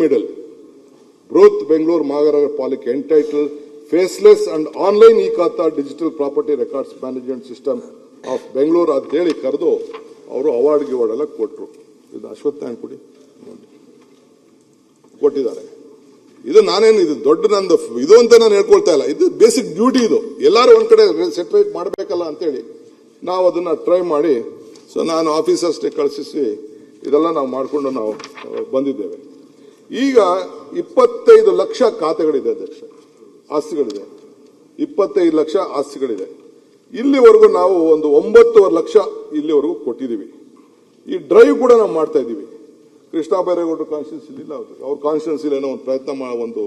medal. Both Bangalore Mahanagar Palika entitled Faceless and Online e-Khata Digital Property Records Management System of Bangalore ಅಂತ ಹೇಳಿ ಕರೆದು ಅವರು award ಗಿವಾರ್ಡ್ ಎಲ್ಲ ಕೊಟ್ಟರು. ಇದು ಅಶ್ವತ್ಥ ಕೊಡಿ ಕೊಟ್ಟಿದ್ದಾರೆ. ಇದು ನಾನೇನು ಇದು ದೊಡ್ಡ ನಂದು ಇದು ಅಂತ ನಾನು ಹೇಳ್ಕೊಳ್ತಾ ಇಲ್ಲ. ಇದು ಬೇಸಿಕ್ ಡ್ಯೂಟಿ. ಇದು ಎಲ್ಲರೂ ಒಂದ್ ಕಡೆ ಸೆಟ್ರೇಟ್ ಮಾಡಬೇಕಲ್ಲ ಅಂತೇಳಿ ನಾವು ಅದನ್ನ ಟ್ರೈ ಮಾಡಿ, ಸೊ ನಾನು ಆಫೀಸರ್ಸ್ಗೆ ಕಳಿಸಿ ಇದೆಲ್ಲ ನಾವು ಮಾಡಿಕೊಂಡು ನಾವು ಬಂದಿದ್ದೇವೆ. ಈಗ 25 ಲಕ್ಷ ಖಾತೆಗಳಿದೆ ಅಧ್ಯಕ್ಷ, ಆಸ್ತಿಗಳಿದೆ. 25 ಲಕ್ಷ ಆಸ್ತಿಗಳಿದೆ. ಇಲ್ಲಿವರೆಗೂ ನಾವು ಒಂದು 9.5 ಲಕ್ಷ ಇಲ್ಲಿವರೆಗೂ ಕೊಟ್ಟಿದ್ದೀವಿ. ಈ ಡ್ರೈವ್ ಕೂಡ ನಾವು ಮಾಡ್ತಾ ಇದ್ದೀವಿ. ಕೃಷ್ಣ ಬೈರೇಗೌಡರು ಕಾನ್ಸ್ಟಿಟ್ಯೂನ್ಸಿ ಇಲ್ಲ, ಅವ್ರ ಕಾನ್ಸ್ಟಿಟ್ಯೂನ್ಸಿ ಏನೋ ಒಂದು ಪ್ರಯತ್ನ ಒಂದು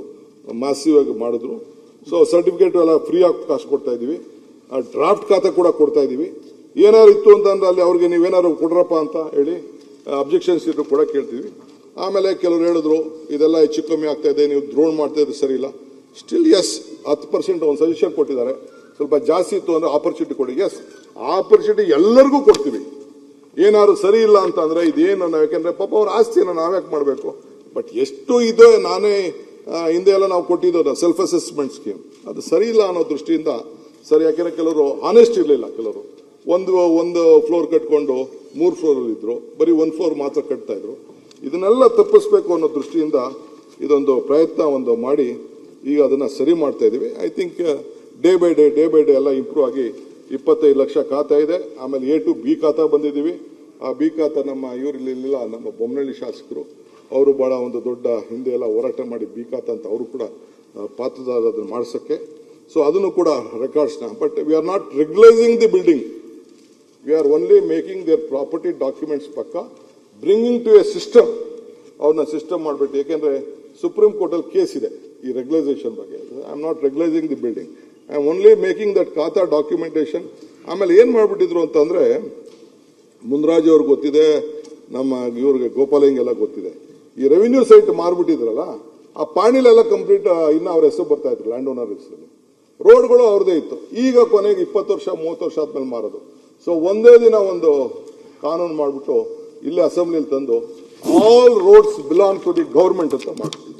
ಮಾಸಿವ್ ಆಗಿ ಮಾಡಿದ್ರು. ಸೊ ಸರ್ಟಿಫಿಕೇಟ್ ಎಲ್ಲ ಫ್ರೀ ಆಗಿ ಕಾಸು ಕೊಡ್ತಾ ಇದೀವಿ. ಡ್ರಾಫ್ಟ್ ಖಾತೆ ಕೂಡ ಕೊಡ್ತಾ ಇದೀವಿ. ಏನಾರು ಇತ್ತು ಅಂತಂದ್ರೆ ಅಲ್ಲಿ ಅವ್ರಿಗೆ ನೀವೇನಾದ್ರು ಕೊಡ್ರಪ್ಪ ಅಂತ ಹೇಳಿ ಅಬ್ಜೆಕ್ಷನ್ಸ್ ಇದ್ರು ಕೂಡ ಕೇಳ್ತೀವಿ. ಆಮೇಲೆ ಕೆಲವರು ಹೇಳಿದ್ರು ಇದೆಲ್ಲ ಹೆಚ್ಚು ಕಮ್ಮಿ ಆಗ್ತಾ ಇದೆ, ನೀವು ದ್ರೋಣ್ ಮಾಡ್ತಾ ಇದ್ರೆ ಸರಿ ಇಲ್ಲ. ಸ್ಟಿಲ್ ಎಸ್ 10% ಒಂದು ಸಜೆಷನ್ ಕೊಟ್ಟಿದ್ದಾರೆ. ಸ್ವಲ್ಪ ಜಾಸ್ತಿ ಇತ್ತು ಅಂದ್ರೆ ಆಪರ್ಚುನಿಟಿ ಕೊಡಿ. ಎಸ್, ಆಪರ್ಚುನಿಟಿ ಎಲ್ಲರಿಗೂ ಕೊಡ್ತೀವಿ. ಏನಾದ್ರು ಸರಿ ಇಲ್ಲ ಅಂತಂದ್ರೆ ಇದೇನು ನಾವು, ಯಾಕೆಂದ್ರೆ ಪಾಪ ಅವ್ರ ಆಸ್ತಿಯನ್ನು ನಾವ್ಯಾಕೆ ಮಾಡಬೇಕು. ಬಟ್ ಎಷ್ಟು ಇದೆ, ನಾನೇ ಹಿಂದೆ ಎಲ್ಲ ನಾವು ಕೊಟ್ಟಿದ್ದು ಸೆಲ್ಫ್ ಅಸೆಸ್ಮೆಂಟ್ ಸ್ಕೀಮ್, ಅದು ಸರಿ ಇಲ್ಲ ಅನ್ನೋ ದೃಷ್ಟಿಯಿಂದ ಸರಿ. ಯಾಕೆಂದ್ರೆ ಕೆಲವರು ಆನೆಸ್ಟ್ ಇರಲಿಲ್ಲ. ಕೆಲವರು ಒಂದು ಫ್ಲೋರ್ ಕಟ್ಕೊಂಡು 3 ಫ್ಲೋರ್ ಇದ್ರು, ಬರೀ 1 ಫ್ಲೋರ್ ಮಾತ್ರ ಕಟ್ತಾ ಇದ್ರು. ಇದನ್ನೆಲ್ಲ ತಪ್ಪಿಸ್ಬೇಕು ಅನ್ನೋ ದೃಷ್ಟಿಯಿಂದ ಇದೊಂದು ಪ್ರಯತ್ನ ಮಾಡಿ ಈಗ ಅದನ್ನ ಸರಿ ಮಾಡ್ತಾ ಇದೀವಿ. I think day by day ಎಲ್ಲ ಇಂಪ್ರೂವ್ ಆಗಿ 25 ಲಕ್ಷ ಖಾತಾ ಇದೆ. ಆಮೇಲೆ A to B ಖಾತಾ ಬಂದಿದ್ದೀವಿ. ಆ ಬಿ ಖಾತಾ ನಮ್ಮ ಇವರಿಲ್ಲ, ನಮ್ಮ ಬೊಮ್ಮನಹಳ್ಳಿ ಶಾಸಕರು ಅವರು ಬಹಳ ಒಂದು ದೊಡ್ಡ ಹಿಂದೆ ಎಲ್ಲ ಹೋರಾಟ ಮಾಡಿ ಬಿ ಖಾತಾ ಅಂತ ಅವರು ಕೂಡ ಪಾತ್ರದಾರ ಅದನ್ನು ಮಾಡಿಸೋಕ್ಕೆ. ಸೊ ಅದನ್ನು ಕೂಡ ರೆಕಾರ್ಡ್ಸ್ನ. But we are not regularising the building, we are only making their property documents ಪಕ್ಕ, ಬ್ರಿಂಗಿಂಗ್ ಟು ಎ ಸಿಸ್ಟಮ್. ಅವ್ರನ್ನ ಸಿಸ್ಟಮ್ ಮಾಡಿಬಿಟ್ಟು, ಯಾಕೆಂದ್ರೆ ಸುಪ್ರೀಂ ಕೋರ್ಟಲ್ಲಿ ಕೇಸ್ ಇದೆ ಈ ರೆಗ್ಯುಲೈಸೇಷನ್ ಬಗ್ಗೆ. I am not regularising the building, I am only making that khata documentation. ಆಮೇಲೆ ಏನ್ ಮಾಡ್ಬಿಟ್ಟಿದ್ರು ಅಂತಂದ್ರೆ, ಮುನ್ರಾಜ್ ಅವ್ರಿಗೆ ಗೊತ್ತಿದೆ, ನಮ್ಮ ಇವ್ರಿಗೆ ಗೋಪಾಲಿಂಗೆಲ್ಲ ಗೊತ್ತಿದೆ. ಈ ರೆವಿನ್ಯೂ ಸೈಟ್ ಮಾರ್ಬಿಟ್ಟಿದ್ರಲ್ಲ, ಆ ಪಾಣಿಲೆಲ್ಲ ಕಂಪ್ಲೀಟ್ ಇನ್ನ ಅವ್ರ ಹೆಸರು ಬರ್ತಾ ಇದ್ರು, ಲ್ಯಾಂಡ್ ಓನರ್ ಹೆಸರು. ರೋಡ್ಗಳು ಅವ್ರದೇ ಇತ್ತು. ಈಗ ಕೊನೆಗೆ 20 ವರ್ಷ 30 ವರ್ಷ ಆದ್ಮೇಲೆ ಮಾರೋದು. ಸೊ ಒಂದೇ ದಿನ ಒಂದು ಕಾನೂನು ಮಾಡ್ಬಿಟ್ಟು ಇಲ್ಲಿ ಅಸೆಂಬ್ಲಿಲಿ ತಂದು all roads belong to the government ಅಂತ ಮಾಡ್ತಿದ್ವಿ.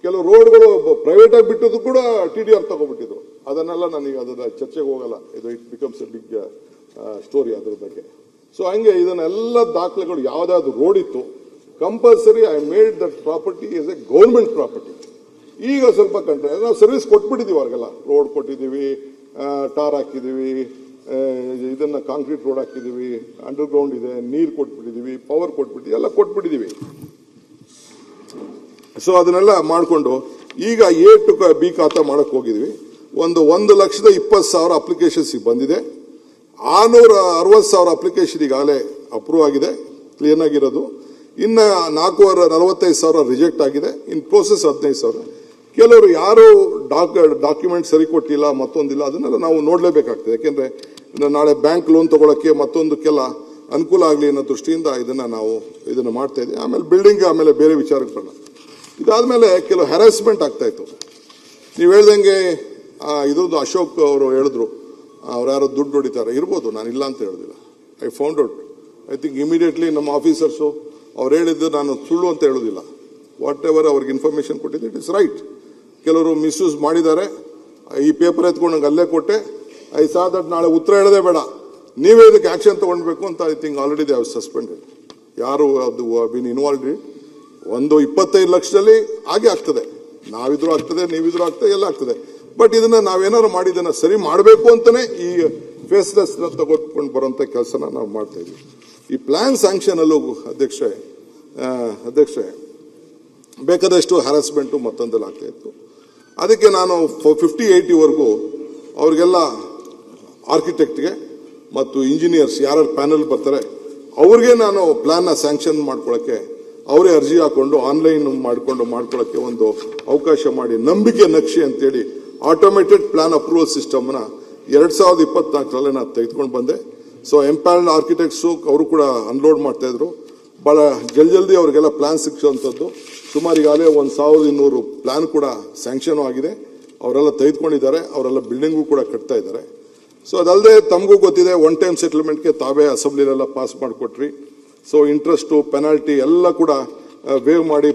ಕೆಲವು ರೋಡ್ಗಳು ಪ್ರೈವೇಟ್ ಆಗಿ ಬಿಟ್ಟದ್ದು ಕೂಡ TDR ತಗೋಬಿಟ್ಟಿದ್ರು. ಅದನ್ನೆಲ್ಲ ನನಗೆ ಅದರ ಚರ್ಚೆಗೆ ಹೋಗಲ್ಲ, ಇದು it becomes a big story ಅದ್ರ ಬಗ್ಗೆ. ಸೊ ಹಂಗೆ ಇದನ್ನೆಲ್ಲ ದಾಖಲೆಗಳು ಯಾವ್ದಾದ್ರು ರೋಡ್ ಇತ್ತು compulsory I made that property is a government property. ಈಗ ಸ್ವಲ್ಪ ಕಂಟ್ರೋಲ್, ನಾವು ಸರ್ವಿಸ್ ಕೊಟ್ಬಿಟ್ಟಿದೀವಿ ಅವ್ರಿಗೆಲ್ಲ. ರೋಡ್ ಕೊಟ್ಟಿದ್ದೀವಿ, ಟಾರ್ ಹಾಕಿದೀವಿ, ಇದನ್ನ ಕಾಂಕ್ರೀಟ್ ರೋಡ್ ಹಾಕಿದೀವಿ, ಅಂಡರ್ ಗ್ರೌಂಡ್ ಇದೆ, ನೀರು ಕೊಟ್ಬಿಟ್ಟಿದೀವಿ, ಪವರ್ ಕೊಟ್ಬಿಟ್ಟಿದೀವಿ, ಎಲ್ಲ ಕೊಟ್ಬಿಟ್ಟಿದೀವಿ. ಸೊ ಅದನ್ನೆಲ್ಲ ಮಾಡಿಕೊಂಡು ಈಗ A to B ಖಾತಾ ಮಾಡಕ್ ಹೋಗಿದ್ವಿ. 1,20,000 ಅಪ್ಲಿಕೇಶನ್ಸ್ ಬಂದಿದೆ. 660,000 ಅಪ್ಲಿಕೇಶನ್ ಈಗಾಗಲೇ ಅಪ್ರೂವ್ ಆಗಿದೆ, ಕ್ಲಿಯರ್ ಆಗಿರೋದು. ಇನ್ನು 445,000 ರಿಜೆಕ್ಟ್ ಆಗಿದೆ. ಇನ್ ಪ್ರೋಸೆಸ್ 15,000. ಕೆಲವರು ಯಾರು ಡಾಕ್ಯುಮೆಂಟ್ ಸರಿ ಕೊಟ್ಟಿಲ್ಲ, ಮತ್ತೊಂದಿಲ್ಲ, ಅದನ್ನೆಲ್ಲ ನಾವು ನೋಡ್ಲೇಬೇಕಾಗ್ತದೆ. ಯಾಕೆಂದ್ರೆ ನಾಳೆ ಬ್ಯಾಂಕ್ ಲೋನ್ ತಗೊಳಕ್ಕೆ ಮತ್ತೊಂದಕ್ಕೆಲ್ಲ ಅನುಕೂಲ ಆಗಲಿ ಅನ್ನೋ ದೃಷ್ಟಿಯಿಂದ ಇದನ್ನ ಮಾಡ್ತಾ ಇದ್ದೀವಿ. ಆಮೇಲೆ ಬಿಲ್ಡಿಂಗ್, ಆಮೇಲೆ ಬೇರೆ ವಿಚಾರಕ್ಕೆ ಬರೋಣ. ಇದಾದ್ಮೇಲೆ ಕೆಲವು ಹ್ಯಾರಾಸ್ಮೆಂಟ್ ಆಗ್ತಾ ಇತ್ತು. ನೀವು ಹೇಳ್ದಂಗೆ ಇದ್ರದ್ದು ಅಶೋಕ್ ಅವರು ಹೇಳಿದ್ರು, ಅವ್ರು ಯಾರೋ ದುಡ್ಡು ಹೊಡಿತಾರೆ ಇರ್ಬೋದು, ನಾನು ಇಲ್ಲ ಅಂತ ಹೇಳೋದಿಲ್ಲ. I found out, I think immediately ನಮ್ಮ ಆಫೀಸರ್ಸು ಅವ್ರು ಹೇಳಿದ್ದು ನಾನು ಸುಳ್ಳು ಅಂತ ಹೇಳೋದಿಲ್ಲ. ವಾಟ್ ಎವರ್ ಅವ್ರಿಗೆ ಇನ್ಫಾರ್ಮೇಶನ್ ಕೊಟ್ಟಿದ್ದು ಇಟ್ ಇಸ್ ರೈಟ್. ಕೆಲವರು ಮಿಸ್ಯೂಸ್ ಮಾಡಿದ್ದಾರೆ. ಈ ಪೇಪರ್ ಎತ್ಕೊಂಡು ನಂಗೆ ಅಲ್ಲೇ ಕೊಟ್ಟೆ, ಐ ಸಾ ದಟ್ ನಾಳೆ ಉತ್ತರ ಹೇಳೋದೇ ಬೇಡ, ನೀವೇ ಇದಕ್ಕೆ ಆಕ್ಷನ್ ತಗೊಳ್ಬೇಕು ಅಂತ. I think already they have suspended ಯಾರು ಅದು ಬಿನ್ ಇನ್ವಾಲ್ವ್ಡ್. 25 ಲಕ್ಷದಲ್ಲಿ ಹಾಗೆ ಆಗ್ತದೆ, ನಾವಿದ್ರು ಆಗ್ತದೆ, ನೀವಿದ್ರು ಆಗ್ತದೆ, ಎಲ್ಲ ಆಗ್ತದೆ. ಬಟ್ ಇದನ್ನ ನಾವೇನಾದ್ರು ಮಾಡಿ ಇದನ್ನ ಸರಿ ಮಾಡಬೇಕು ಅಂತಾನೆ ಈ ಫೇಸ್ಲೆಸ್ ತಗೊಂಡ್ಕೊಂಡು ಬರುವಂತ ಕೆಲಸನ ನಾವು ಮಾಡ್ತಾ ಇದ್ವಿ. ಈ ಪ್ಲಾನ್ ಸ್ಯಾಂಕ್ಷನ್ ಅಲ್ಲೂ ಅಧ್ಯಕ್ಷೆ ಬೇಕಾದಷ್ಟು ಹ್ಯಾರಾಸ್ಮೆಂಟು ಮತ್ತೊಂದೆಲ್ಲ ಆಗ್ತಾ ಇತ್ತು. ಅದಕ್ಕೆ ನಾನು 50-80ವರೆಗೂ ಅವ್ರಿಗೆಲ್ಲ ಆರ್ಕಿಟೆಕ್ಟ್ಗೆ ಮತ್ತು ಇಂಜಿನಿಯರ್ಸ್ ಯಾರು ಪ್ಯಾನಲ್ ಬರ್ತಾರೆ ಅವ್ರಿಗೆ ನಾನು ಪ್ಲಾನ್ನ ಸ್ಯಾಂಕ್ಷನ್ ಮಾಡ್ಕೊಳ್ಳೋಕ್ಕೆ ಅವರೇ ಅರ್ಜಿ ಹಾಕೊಂಡು ಆನ್ಲೈನ್ ಮಾಡ್ಕೊಳ್ಳೋಕ್ಕೆ ಒಂದು ಅವಕಾಶ ಮಾಡಿ, ನಂಬಿಕೆ ನಕ್ಷೆ ಅಂತೇಳಿ ಆಟೋಮೇಟೆಡ್ ಪ್ಲಾನ್ ಅಪ್ರೂವಲ್ ಸಿಸ್ಟಮ್ನ 2024ರಲ್ಲಿ ನಾನು ತೆಗೆದುಕೊಂಡು ಬಂದೆ. ಸೊ ಎಂಪ್ಯಾನಲ್ಡ್ ಆರ್ಕಿಟೆಕ್ಟ್ಸು ಅವರು ಕೂಡ ಅನ್ಲೋಡ್ ಮಾಡ್ತಾ ಇದ್ರು. ಬಹಳ ಜಲ್ದಿ ಅವರಿಗೆಲ್ಲ ಪ್ಲಾನ್ ಸಿಕ್ಕುವಂಥದ್ದು. ಸುಮಾರು ಈಗಾಗಲೇ 1,200 ಪ್ಲಾನ್ ಕೂಡ ಸ್ಯಾಂಕ್ಷನ್ ಆಗಿದೆ. ಅವರೆಲ್ಲ ತೆಗೆದುಕೊಂಡಿದ್ದಾರೆ, ಅವರೆಲ್ಲ ಬಿಲ್ಡಿಂಗು ಕೂಡ ಕಟ್ತಾ ಇದ್ದಾರೆ. ಸೊ ಅದಲ್ಲದೆ ತಮಗೂ ಗೊತ್ತಿದೆ, ಒನ್ ಟೈಮ್ ಸೆಟಲ್ಮೆಂಟ್ಗೆ ತಾವೇ ಅಸೆಂಬ್ಲಿಲೆಲ್ಲ ಪಾಸ್ ಮಾಡಿಕೊಟ್ರಿ. ಸೊ ಇಂಟ್ರೆಸ್ಟು, ಪೆನಾಲ್ಟಿ ಎಲ್ಲ ಕೂಡ ವೇವ್ ಮಾಡಿ